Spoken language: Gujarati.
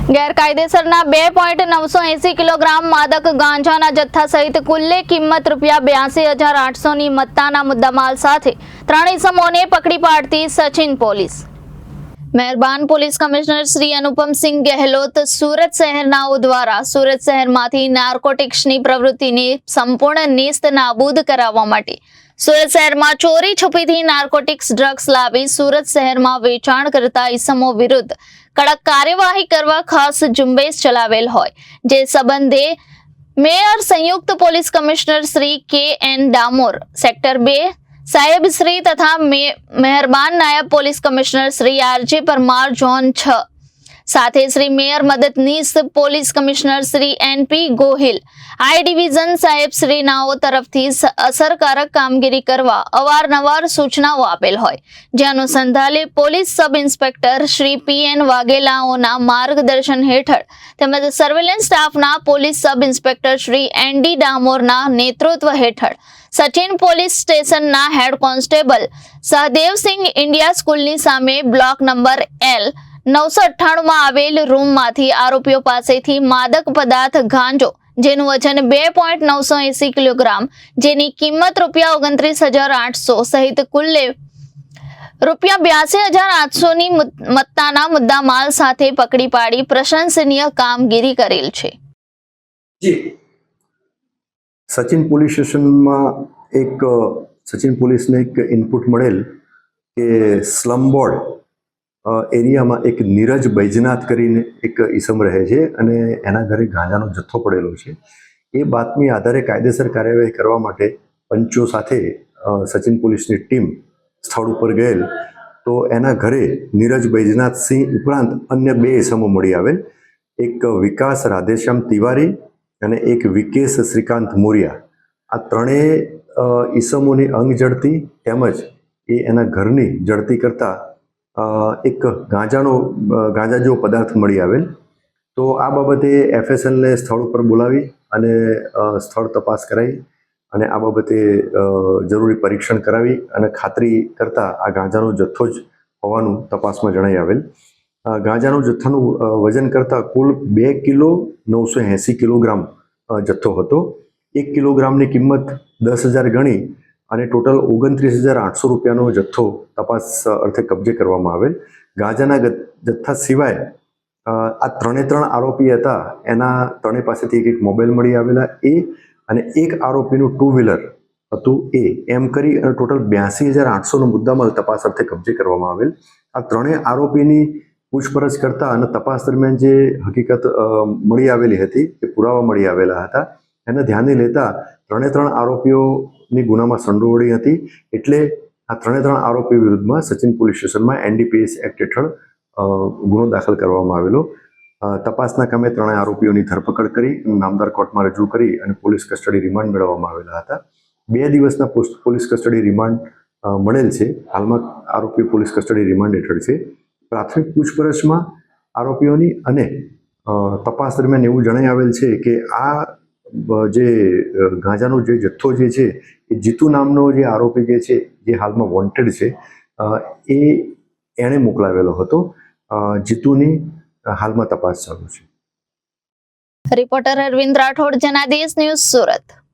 ગેરકાયદેસરના 2.980 કિલોગ્રામ માદક ગાંજાના જથ્થા સહિત કુલ્લે કિંમત ₹82,800ની મત્તાના મુદ્દામાલ સાથે 3 ઇસમોને પકડી પાડતી સચિન પોલીસ। મહેરબાન પોલીસ કમિશનર શ્રી અનુપમસિંહ ગહેલોત સુરત શહેરનાઓ દ્વારા સુરત શહેરમાંથી નાર્કોટિક્સની પ્રવૃત્તિને સંપૂર્ણ નેસ્ત નાબૂદ કરાવવા માટે સુરત શહેરમાં ચોરી છુપીથી નાર્કોટિક્સ ડ્રગ્સ લાવી સુરત શહેરમાં વેચાણ કરતા ઇસમો વિરુદ્ધ કડક કાર્યવાહી કરવા ખાસ ઝુંબેશ ચલાવેલ હોય, જે સંબંધે મેયર સંયુક્ત પોલીસ કમિશનર શ્રી કે.એન. ડામોર, સેક્ટર 2 સાહેબ શ્રી તથા મહેરબાન નાયબ પોલીસ કમિશનર શ્રી આર.જે. પરમાર, ઝોન 6 સાથે શ્રી મેયર મદદનીશ પોલીસ કમિશનર શ્રી એન.પી. ગોહિલ, આઈ ડિવિઝન સાહેબ શ્રીનાઓ તરફથી અસરકારક કામગીરી કરવા અવારનવાર સૂચનાઓ આપેલ હોય, જે અનુસંધાને પોલીસ સબ ઇન્સ્પેક્ટર શ્રી પી.એન. વાઘેલાઓના માર્ગદર્શન હેઠળ તેમજ સર્વેલન્સ સ્ટાફના પોલીસ સબ ઇન્સ્પેક્ટર શ્રી એન.ડી. ડામોરના નેતૃત્વ હેઠળ સચિન પોલીસ સ્ટેશનના હેડ કોન્સ્ટેબલ સહદેવસિંહ ઇન્ડિયા સ્કૂલની સામે બ્લોક નંબર L 998 આવેલ રૂમમાંથી આરોપીઓ પાસેથી માદક પદાર્થ ગાંજો, જેનું વજન 2.980 કિલોગ્રામ, જેની કિંમત ₹29,800 સહિત કુલ્લે ₹82,800ની મત્તાના મુદ્દામાલ સાથે પકડી પાડી પ્રશંસનીય કામગીરી કરેલ છે। સચિન પોલીસ સ્ટેશનમાં સચિન પોલીસને એક ઇનપુટ મળેલ કે સ્લમ બોર્ડ એરિયામાં એક નીરજ બૈજનાથ કરીને એક ઈસમ રહે છે અને એના ઘરે ગાંજાનો જથ્થો પડેલો છે। એ બાતમી આધારે કાયદેસર કાર્યવાહી કરવા માટે પંચો સાથે સચિન પોલીસની ટીમ સ્થળ ઉપર ગયેલ, તો એના ઘરે નીરજ બૈજનાથસિંહ ઉપરાંત અન્ય 2 ઈસમો મળી આવેલ, એક વિકાસ રાધેશ્યામ તિવારી અને એક વિકેશ શ્રીકાંત મોરિયા। આ ત્રણેય ઈસમોની અંગ જડતી તેમજ એના ઘરની જડતી કરતાં એક ગાંજા જેવો પદાર્થ મળી આવેલ। તો આ બાબતે FSLને સ્થળ ઉપર બોલાવી અને સ્થળ તપાસ કરાવી અને આ બાબતે જરૂરી પરીક્ષણ કરાવી અને ખાતરી કરતાં આ ગાંજાનો જથ્થો જ હોવાનું તપાસમાં જણાઈ આવેલ। ગાંજાનું જથ્થાનું વજન કરતાં કુલ 2,980 કિલોગ્રામ જથ્થો હતો। 1 કિલોગ્રામની કિંમત 10,000 ગણી અને ટોટલ ₹29,800નો જથ્થો તપાસ અર્થે કબજે કરવામાં આવેલ। ગાંજાના જથ્થા સિવાય આ 3 આરોપી હતા, એના 3 પાસેથી એક મોબાઈલ મળી આવેલા અને એક આરોપીનું 2 વ્હીલર હતું એમ કરી અને ટોટલ ₹82,800નો મુદ્દામાલ તપાસ અર્થે કબજે કરવામાં આવેલ। આ 3 આરોપીની પૂછપરછ કરતા અને તપાસ દરમિયાન જે હકીકત મળી આવેલી હતી, એ પુરાવા મળી આવેલા હતા, એને ધ્યાને લેતા 3 આરોપીઓની ગુનામાં સંડોવણી હતી, એટલે આ 3 આરોપી વિરુદ્ધમાં સચિન પોલીસ સ્ટેશનમાં NDPS એક્ટ હેઠળ ગુનો દાખલ કરવામાં આવેલો। તપાસના કામે 3 આરોપીઓની ધરપકડ કરી નામદાર કોર્ટમાં રજૂ કરી અને પોલીસ કસ્ટડી રિમાન્ડ મેળવવામાં આવેલા હતા। 2 દિવસના પોલીસ કસ્ટડી રિમાન્ડ મળેલ છે। હાલમાં આરોપી પોલીસ કસ્ટડી રિમાન્ડ હેઠળ છે। પ્રાથમિક પૂછપરછમાં આરોપીઓની અને તપાસ દરમિયાન એવું જણાઈ આવેલ છે કે આ જે ગાંજાનો જે જથ્થો જે છે એ જીતુ નામનો જે આરોપી જે છે, જે હાલમાં વોન્ટેડ છે, એણે મોકલાવેલો હતો। જીતુની હાલમાં તપાસ ચાલુ છે। Reporter Arvind Rathod, Janadesh news, Surat.